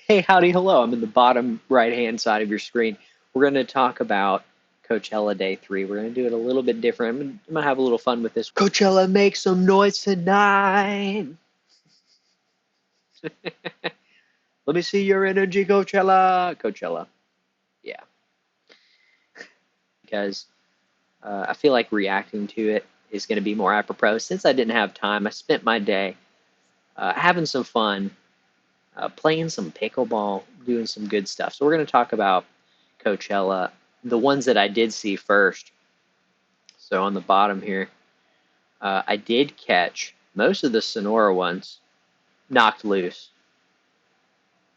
Hey, howdy, hello. I'm in the bottom right-hand side of your screen. We're going to talk about Coachella Day 3. We're going to do it a little bit different. I'm going to have a little fun with this. Coachella, make some noise tonight. Let me see your energy, Coachella. Coachella. Yeah. Because I feel like reacting to it is going to be more apropos. Since I didn't have time, I spent my day having some fun, playing some pickleball, doing some good stuff. So we're going to talk about Coachella, the ones that I did see first. So on the bottom here, I did catch most of the Sonora ones, Knocked Loose,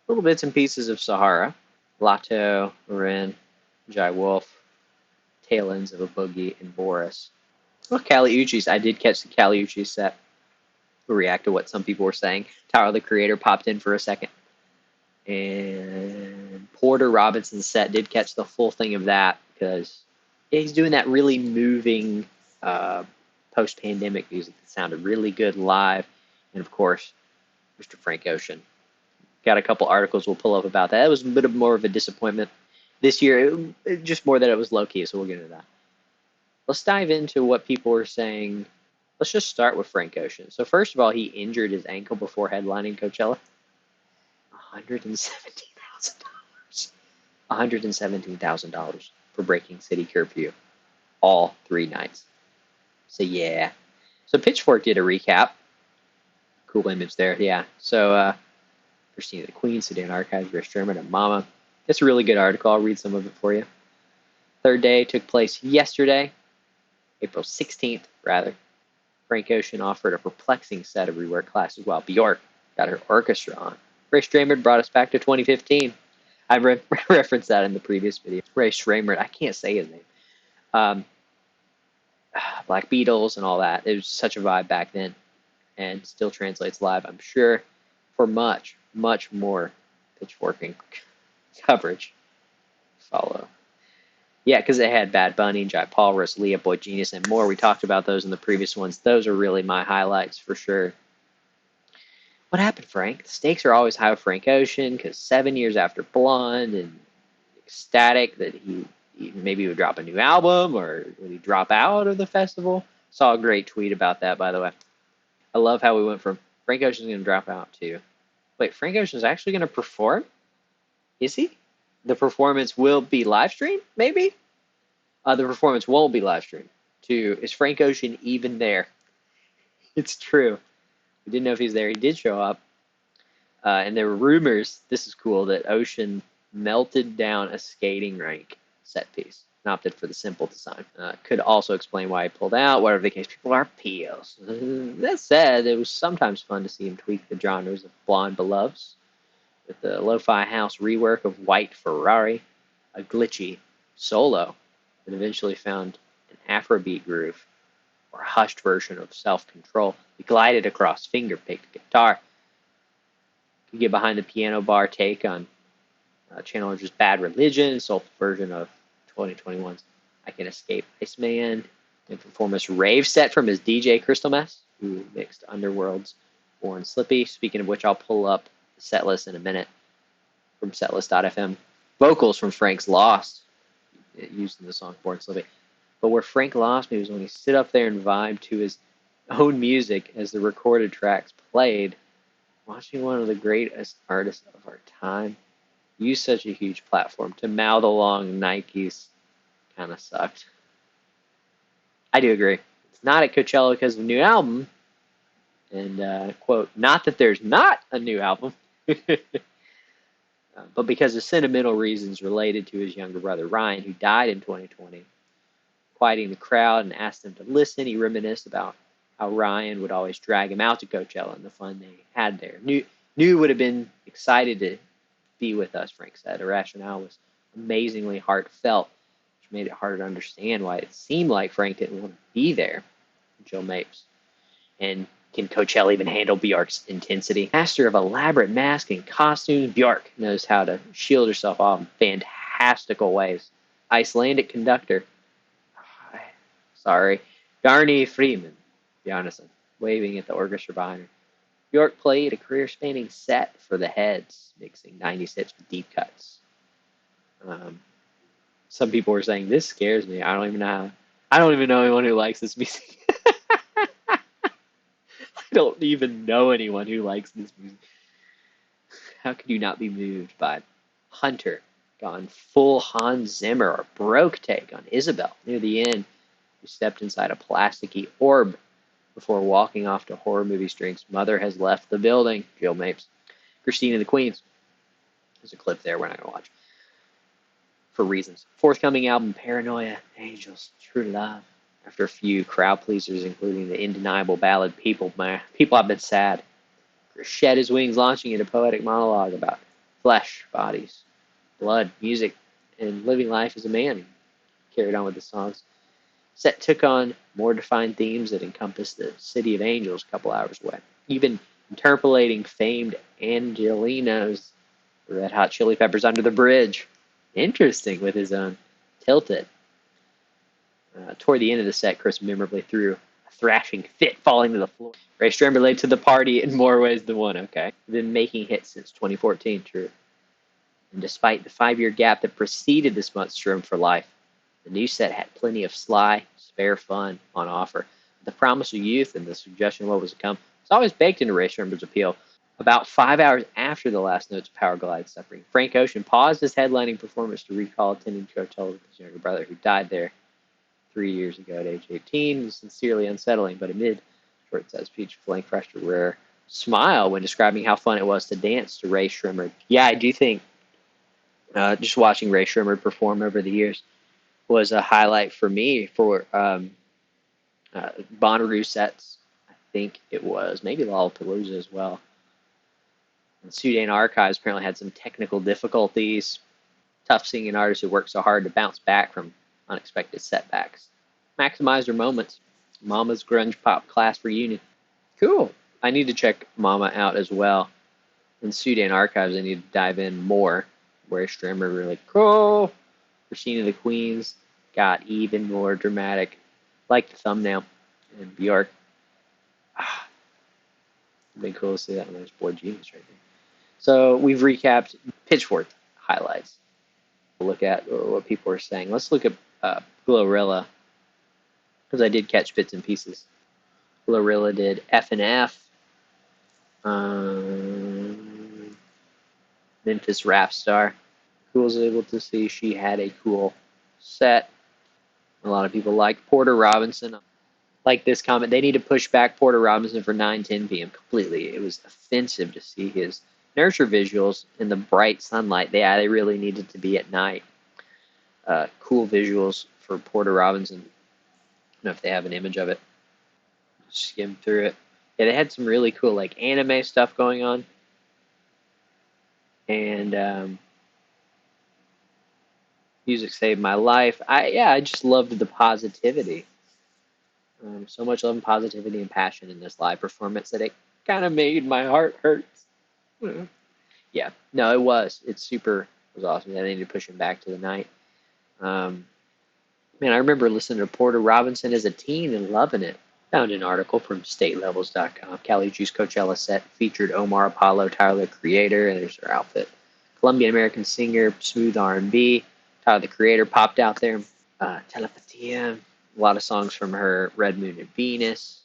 little bits and pieces of Sahara, Lato, Marin, Jai Wolf, Tail Ends of a Boogie, and Boris. Well, Cali Uchis, I did catch the Cali Uchis set. React to what some people were saying. Tyler, the Creator, popped in for a second. And Porter Robinson's set, did catch the full thing of that because he's doing that really moving post-pandemic music that sounded really good live. And of course, Mr. Frank Ocean. Got a couple articles we'll pull up about that. It was a bit more of a disappointment this year, just more that it was low-key, so we'll get into that. Let's dive into what people were saying. Let's just start with Frank Ocean. So first of all, he injured his ankle before headlining Coachella. $117,000. $117,000 for breaking city curfew all 3 nights. So yeah. So Pitchfork did a recap. Cool image there, yeah. So Christina the Queen, Sudan Archives, Rae Sremmurd, and Momma. It's a really good article. I'll read some of it for you. Third day took place yesterday, April 16th, rather. Frank Ocean offered a perplexing set of rework classes while Björk got her orchestra on. Rae Sremmurd brought us back to 2015. I referenced that in the previous video. Rae Sremmurd, I can't say his name. Black Beatles and all that. It was such a vibe back then, and still translates live, I'm sure, for much, much more pitchforking coverage. Follow. Yeah, because it had Bad Bunny, Jai Paul, Rosalia, Boy Genius, and more. We talked about those in the previous ones. Those are really my highlights for sure. What happened, Frank? The stakes are always high with Frank Ocean because 7 years after Blonde and ecstatic that he maybe would drop a new album, or would he drop out of the festival? Saw a great tweet about that, by the way. I love how we went from Frank Ocean's going to drop out to, wait, Frank Ocean's actually going to perform? Is he? The performance will be live streamed, maybe? The performance won't be live streamed. Is Frank Ocean even there? It's true. We didn't know if he's there. He did show up. And there were rumors, this is cool, that Ocean melted down a skating rink set piece and opted for the simple design. Could also explain why he pulled out. Whatever the case, people are peels. That said, it was sometimes fun to see him tweak the genres of Blonde Beloveds with the lo-fi house rework of White Ferrari, a glitchy solo that eventually found an Afrobeat groove, or a hushed version of Self-Control. He glided across finger-picked guitar. You get behind the piano bar take on Channel Orange's Bad Religion, soulful version of 2021's I Can Escape Iceman, and perform this rave set from his DJ Crystal Mess, who mixed Underworld's Born Slippy. Speaking of which, I'll pull up the set list in a minute from setlist.fm. Vocals from Frank's Lost, used in the song Born Slippy. But where Frank lost me was when he stood up there and vibed to his own music as the recorded tracks played, watching one of the greatest artists of our time use such a huge platform to mouth along Nikes kind of sucked. I do agree. It's not at Coachella because of the new album. And, quote, not that there's not a new album, but because of sentimental reasons related to his younger brother Ryan, who died in 2020. Quieting the crowd and asked them to listen, he reminisced about how Ryan would always drag him out to Coachella and the fun they had there. Knew would have been excited to be with us, Frank said. The rationale was amazingly heartfelt, which made it harder to understand why it seemed like Frank didn't want to be there. Joe Mapes. And can Coachella even handle Björk's intensity? Master of elaborate masks and costumes, Björk knows how to shield herself off in fantastical ways. Icelandic conductor, Bjarni Freeman, Bjarnason, waving at the orchestra behind her. Björk played a career-spanning set for the Heads, mixing 90s hits with deep cuts. Some people were saying, this scares me. I don't even know anyone who likes this music. I don't even know anyone who likes this music. How could you not be moved by it? Hunter gone full Hans Zimmer or Baroque take on Isabel near the end, who stepped inside a plasticky orb before walking off to horror movie strings. Mother has left the building. Jill Mapes. Christine and the Queens. There's a clip there we're not going to watch. For reasons. Forthcoming album, Paranoia, Angels, True Love. After a few crowd pleasers, including the indeniable ballad People Have Been Sad. Shed his wings, launching into poetic monologue about flesh, bodies, blood, music, and living life as a man. He carried on with the songs. Set took on more defined themes that encompassed the city of angels a couple hours away. Even interpolating famed Angelino's Red Hot Chili Peppers Under the Bridge. Interesting with his own Tilted. Toward the end of the set, Chris memorably threw a thrashing fit, falling to the floor. Rae Sremmurd led to the party in more ways than one, okay? Been making hits since 2014, true. And despite the 5-year gap that preceded this month's Stroom for Life, the new set had plenty of sly, spare fun on offer. The promise of youth and the suggestion of what was to come was always baked into Rae Sremmurd's appeal. About 5 hours after the last notes of Power Glide suffering, Frank Ocean paused his headlining performance to recall attending Coachella with his younger brother, who died there 3 years ago at age 18. It was sincerely unsettling, but amid short set speech, Blank flashed a rare smile when describing how fun it was to dance to Rae Sremmurd. Yeah, I do think just watching Rae Sremmurd perform over the years was a highlight for me for Bonnaroo sets. I think it was maybe Lollapalooza as well. And Sudan Archives apparently had some technical difficulties. Tough seeing an artist who worked so hard to bounce back from unexpected setbacks. Maximize their moments. Momma's grunge pop class reunion. Cool. I need to check Momma out as well. In Sudan Archives, I need to dive in more. Rae Sremmurd really cool. Christine and the Queens got even more dramatic. Like the thumbnail. And Björk. It'd been cool to see that on those board genius right there. So we've recapped Pitchfork highlights. We'll look at what people are saying. Let's look at GloRilla, because I did catch bits and pieces. GloRilla did F and F. Memphis rap star. Who was able to see she had a cool set. A lot of people like Porter Robinson. Like this comment, they need to push back Porter Robinson for 9:10 p.m. completely. It was offensive to see his nurture visuals in the bright sunlight. They really needed to be at night. Cool visuals for Porter Robinson. I don't know if they have an image of it. Skim through it. Yeah, they had some really cool like anime stuff going on. And music saved my life. I just loved the positivity. So much love and positivity and passion in this live performance that it kind of made my heart hurt. Yeah, no, it was. It was awesome. I needed to push him back to the night. Man, I remember listening to Porter Robinson as a teen and loving it. Found an article from statelevels.com. Cali Juice Coachella set featured Omar Apollo, Tyler the Creator, and there's her outfit. Colombian American singer, smooth R&B. Tyler the Creator popped out there. Telepatia. A lot of songs from her. Red Moon and Venus.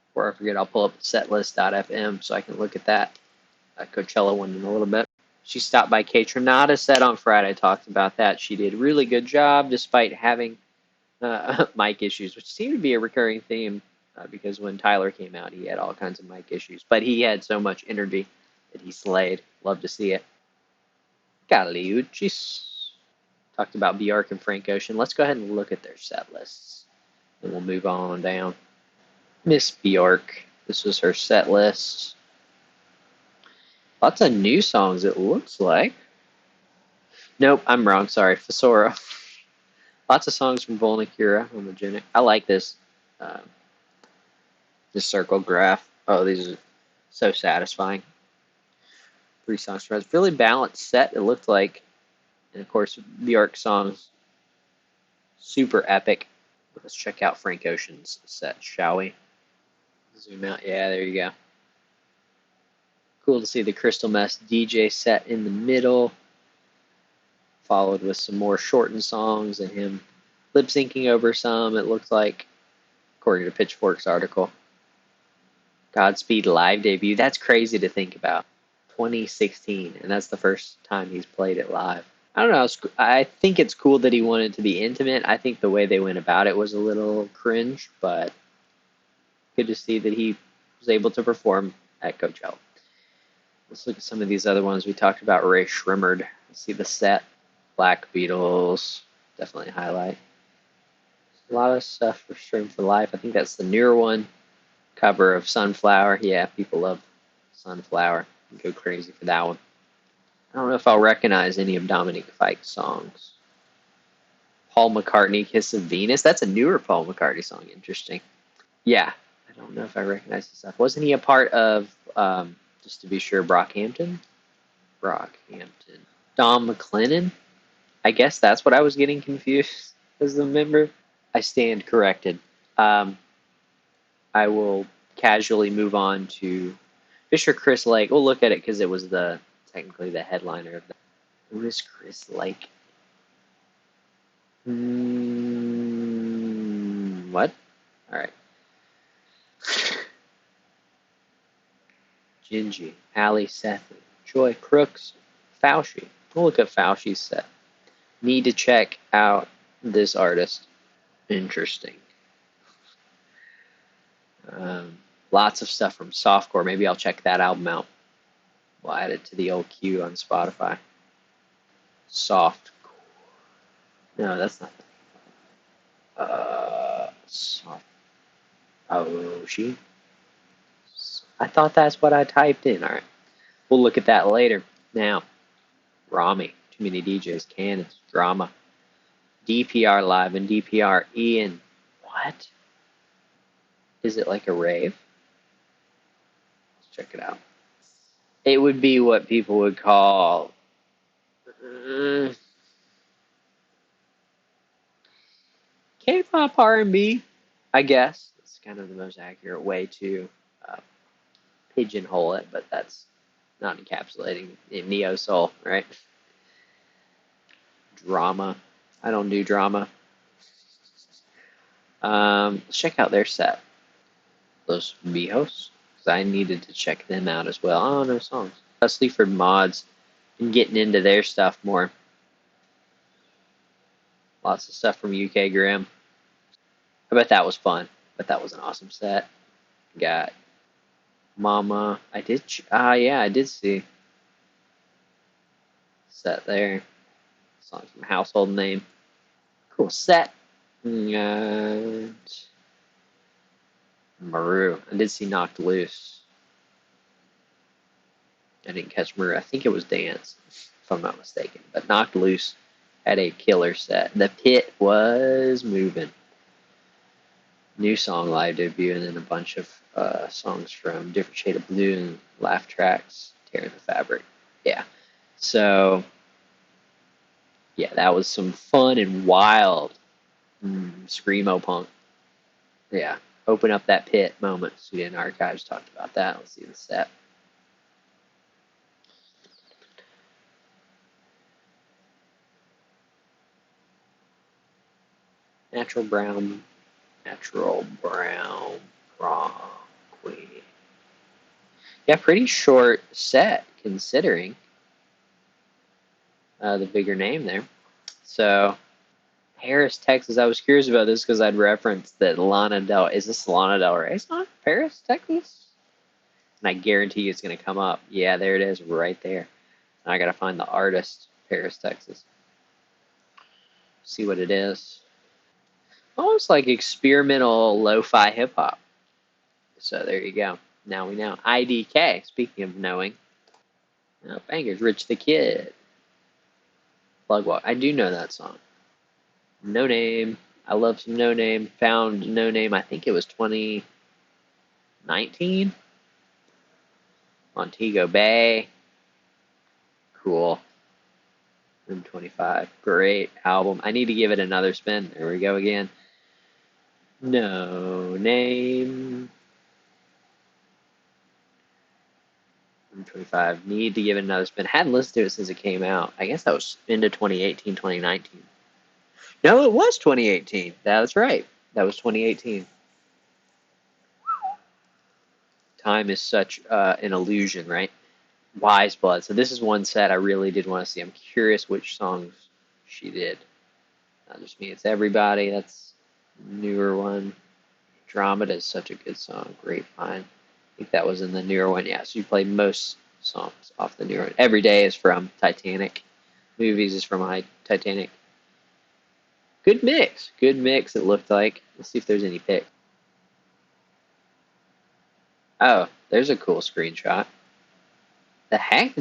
Before I forget, I'll pull up setlist.fm so I can look at that Coachella one in a little bit. She stopped by K Tronada's set on Friday. I talked about that. She did a really good job despite having mic issues, which seemed to be a recurring theme because when Tyler came out, he had all kinds of mic issues. But he had so much energy that he slayed. Love to see it. Uchis. Talked about Björk and Frank Ocean. Let's go ahead and look at their set lists. And we'll move on down. Miss Björk. This was her set list. Lots of new songs, it looks like. Nope, I'm wrong. Sorry. Fousheé. Lots of songs from Volnicura. Homogenic. I like this. This circle graph. Oh, these are so satisfying. 3 songs for us. Really balanced set, it looked like. And of course, Björk songs. Super epic. Let's check out Frank Ocean's set, shall we? Zoom out. Yeah, there you go. Cool to see the Crystal Mess DJ set in the middle, followed with some more shortened songs and him lip syncing over some, it looks like, according to Pitchfork's article. Godspeed live debut. That's crazy to think about. 2016, and that's the first time he's played it live. I don't know. I think it's cool that he wanted to be intimate. I think the way they went about it was a little cringe, but good to see that he was able to perform at Coachella. Let's look at some of these other ones. We talked about Rae Sremmurd. Let's see the set. Black Beatles. Definitely a highlight. A lot of stuff for Stream for Life. I think that's the newer one. Cover of Sunflower. Yeah, people love Sunflower. Go crazy for that one. I don't know if I'll recognize any of Dominic Fike's songs. Paul McCartney, Kiss of Venus. That's a newer Paul McCartney song. Interesting. Yeah, I don't know if I recognize the stuff. Wasn't he a part of, just to be sure, Brockhampton? Don McLennan? I guess that's what I was getting confused as the member. I stand corrected. I will casually move on to Fisher Chris Lake. We'll look at it because it was technically the headliner of that. Who is Chris Lake? What? All right. Gingee, Ali Sethi, Joy Crookes, Fousheé. We'll look at Fousheé's set. Need to check out this artist. Interesting. Lots of stuff from Softcore. Maybe I'll check that album out. We'll add it to the old queue on Spotify. Softcore. No, that's not. Soft. Oh, she. I thought that's what I typed in. All right. We'll look at that later. Now, Romy. Too many DJs. Cannons. Drama. DPR Live and DPR IAN. What? Is it like a rave? Let's check it out. It would be what people would call K-pop R&B, I guess. It's kind of the most accurate way to pigeonhole it, but that's not encapsulating neo soul, right? Drama. I don't do drama. Let's check out their set. Los Viejos. Because I needed to check them out as well. Oh, no songs. Sleaford Mods. And getting into their stuff more. Lots of stuff from UK Grim. I bet that was fun. But that was an awesome set. Got Momma. I did see set there. Song from Household Name. Cool set. And Mareux. I did see Knocked Loose. I didn't catch Mareux. I think it was Dance, if I'm not mistaken. But Knocked Loose had a killer set. The Pit was moving. New song live debut, and then a bunch of songs from Different Shade of Blue and Laugh Tracks, Tearing the Fabric. Yeah. So, yeah, that was some fun and wild screamo punk. Yeah. Open up that pit moment. Sudan Archives talked about that. Let's see the set. Natural brown prom queen. Yeah, pretty short set considering the bigger name there. So, Paris, Texas. I was curious about this because I'd referenced that is this Lana Del Rey song? Paris, Texas? And I guarantee it's going to come up. Yeah, there it is right there. I got to find the artist, Paris, Texas. See what it is. Almost like experimental lo-fi hip-hop. So there you go. Now we know. IDK, speaking of knowing. Oh, bangers, Rich the Kid. Plug Walk. I do know that song. Noname. I love some Noname. Found Noname, I think it was 2019. Montego Bay. Cool. Room 25. Great album. I need to give it another spin. There we go again. Noname. 125. Need to give it another spin. Hadn't listened to it since it came out. I guess that was into 2018, 2019. No, it was 2018. That's right. That was 2018. Time is such an illusion, right? Wise Blood. So this is one set I really did want to see. I'm curious which songs she did. Not just me, it's everybody. That's a newer one. Andromeda is such a good song. Grapevine. I think that was in the newer one. Yeah, so you played most songs off the newer one. Every Day is from Titanic. Movies is from Titanic. Good mix. Good mix, it looked like. Let's see if there's any pick. Oh, there's a cool screenshot. The heck?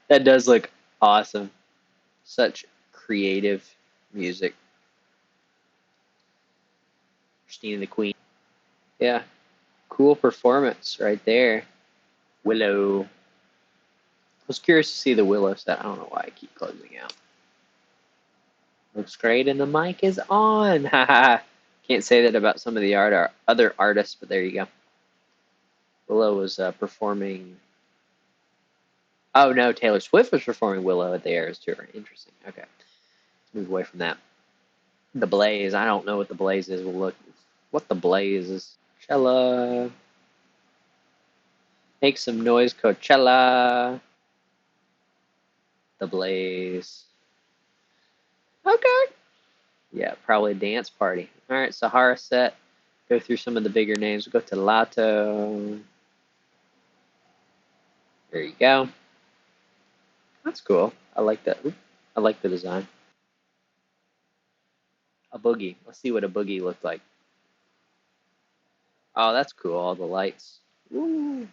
That does look awesome. Such creative music. Christine the Queen. Yeah. Cool performance right there. Willow. I was curious to see the Willow set. I don't know why I keep closing out. Looks great, and the mic is on. Haha. Can't say that about some of the other artists, but there you go. Willow was performing. Oh no, Taylor Swift was performing Willow at the Eras Tour. Interesting. Okay, let's move away from that. The Blaze. I don't know what the Blaze is. We'll look. What the Blaze is. Coachella. Make some noise, Coachella. The Blaze. Okay. Yeah, probably a dance party. All right, Sahara set. Go through some of the bigger names. We'll go to Lato. There you go. That's cool. I like that. I like the design. A boogie. Let's see what a boogie looked like. Oh, that's cool. All the lights. Woo.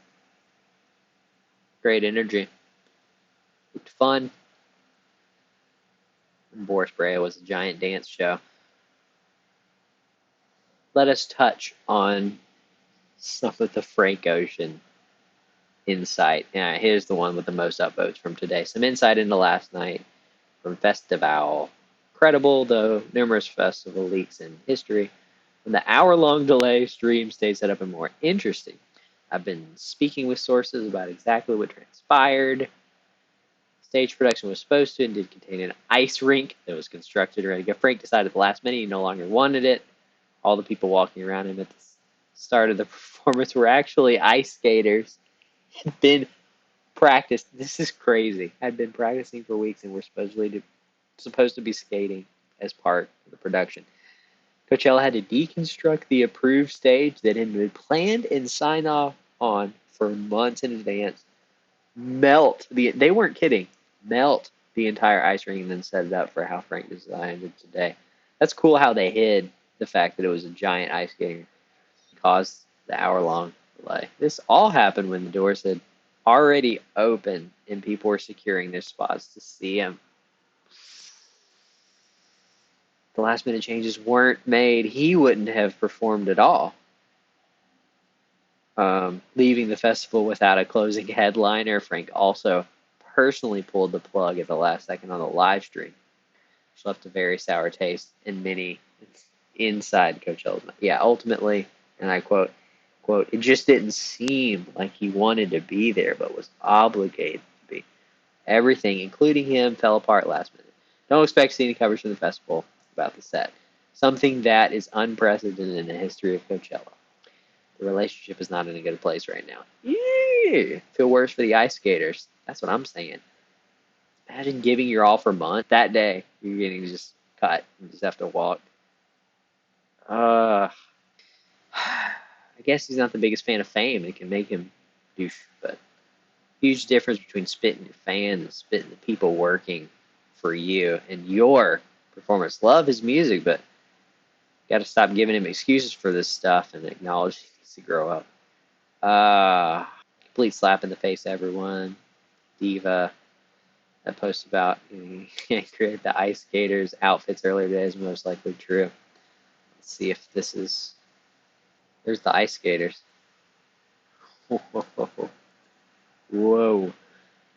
Great energy. Looked fun. And Boris Brea was a giant dance show. Let us touch on some of the Frank Ocean insight. Yeah, here's the one with the most upvotes from today. Some insight into last night from Festival. Credible, though numerous festival leaks in history. When the hour-long delay stream stayed set up and more interesting. I've been speaking with sources about exactly what transpired. Stage production was supposed to and did contain an ice rink that was constructed and ready to go. Frank decided at the last minute he no longer wanted it. All the people walking around him at the start of the performance were actually ice skaters. Had been practiced. This is crazy. Had been practicing for weeks and were supposed to be skating as part of the production. Coachella had to deconstruct the approved stage that had been planned and signed off on for months in advance. They weren't kidding. Melt the entire ice rink and then set it up for how Frank designed it today. That's cool how they hid the fact that it was a giant ice skating caused the hour-long delay. This all happened when the doors had already opened and people were securing their spots to see him. The last-minute changes weren't made. He wouldn't have performed at all. Leaving the festival without a closing headliner, Frank also personally pulled the plug at the last second on the live stream, which left a very sour taste in many inside Coachella. Yeah, ultimately, and I quote, it just didn't seem like he wanted to be there, but was obligated to be. Everything, including him, fell apart last minute. Don't expect to see any coverage from the festival about the set. Something that is unprecedented in the history of Coachella. The relationship is not in a good place right now. Yeah. Feel worse for the ice skaters. That's what I'm saying. Imagine giving your all for months. That day, you're getting just cut. You just have to walk. I guess he's not the biggest fan of fame. It can make him douche, but huge difference between spitting your fans and spitting the people working for you and your performance. Love his music, but got to stop giving him excuses for this stuff and acknowledge he needs to grow up. Complete slap in the face, everyone. Diva. That post about create the ice skaters outfits earlier today is most likely true. Let's see if this is. There's the ice skaters. Whoa. I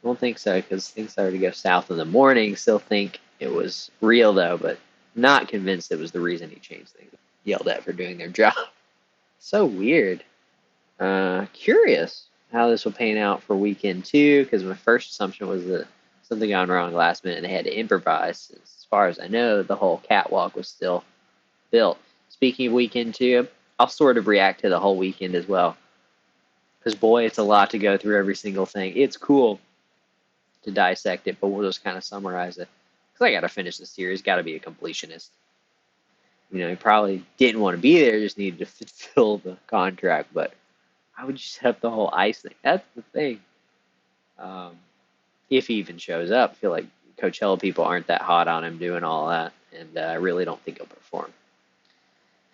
don't think so, because things started to go south in the morning. Still think it was real, though, but not convinced it was the reason he changed things. Yelled at for doing their job. So weird. Curious how this will pan out for weekend 2, because my first assumption was that something gone wrong last minute and they had to improvise. As far as I know, the whole catwalk was still built. Speaking of weekend 2, I'll sort of react to the whole weekend as well, because boy, it's a lot to go through every single thing. It's cool to dissect it, but we'll just kind of summarize it, because I got to finish the series, got to be a completionist. You know, he probably didn't want to be there, just needed to fulfill the contract, but I would just set up the whole ice thing. That's the thing. If he even shows up, I feel like Coachella people aren't that hot on him doing all that, and I really don't think he'll perform.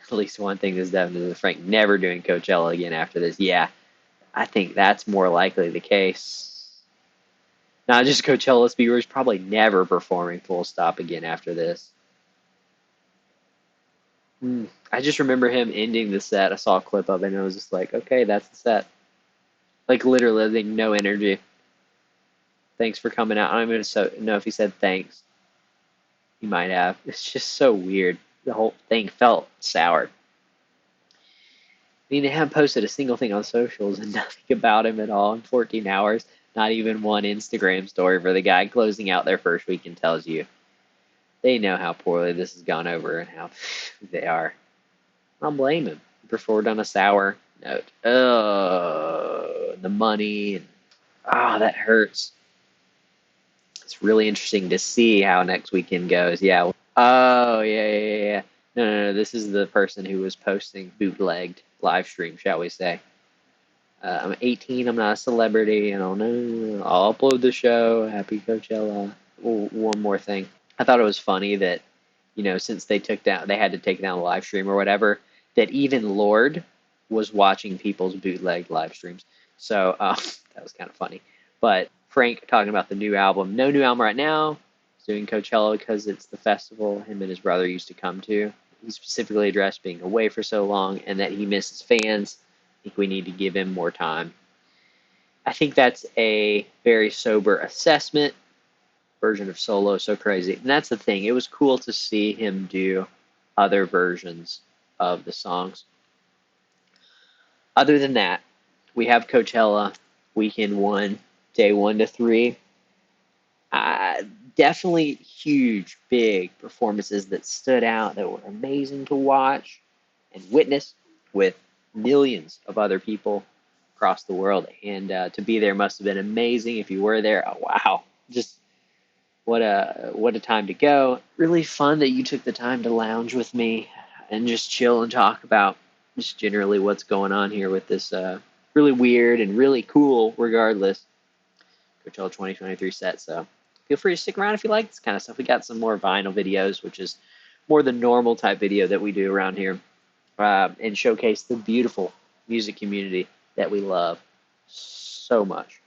At least one thing is definitely Frank never doing Coachella again after this. Yeah, I think that's more likely the case. Not just Coachella viewers, probably never performing full stop again after this. I just remember him ending the set. I saw a clip of it, and I was just like, okay, that's the set. Like, literally, I think no energy. Thanks for coming out. I don't even know if he said thanks. He might have. It's just so weird. The whole thing felt sour. I mean, they haven't posted a single thing on socials and nothing about him at all in 14 hours. Not even one Instagram story for the guy closing out their first weekend tells you they know how poorly this has gone over and how they are. I don't blame him. He performed on a sour note. Oh, the money. And, that hurts. It's really interesting to see how next weekend goes. Yeah. Oh, yeah. No. This is the person who was posting bootlegged live stream, shall we say. I'm 18. I'm not a celebrity. I don't know. I'll upload the show. Happy Coachella. One more thing. I thought it was funny that, since they had to take down the live stream or whatever, that even Lorde was watching people's bootleg live streams. So that was kind of funny. But Frank talking about the new album. No new album right now. He's doing Coachella because it's the festival him and his brother used to come to. He specifically addressed being away for so long and that he misses fans. I think we need to give him more time. I think that's a very sober assessment. Version of Solo, so crazy. And that's the thing. It was cool to see him do other versions of the songs. Other than that, we have Coachella weekend 1, day 1 to 3. Definitely huge, big performances that stood out, that were amazing to watch and witness with millions of other people across the world. And to be there must have been amazing. If you were there, oh, wow. Just what a time to go. Really fun that you took the time to lounge with me and just chill and talk about just generally what's going on here with this really weird and really cool, regardless, Coachella 2023 set. So feel free to stick around if you like this kind of stuff. We got some more vinyl videos, which is more the normal type video that we do around here, and showcase the beautiful music community that we love so much.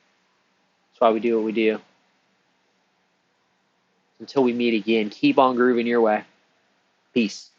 That's why we do what we do. Until we meet again, keep on grooving your way. Peace.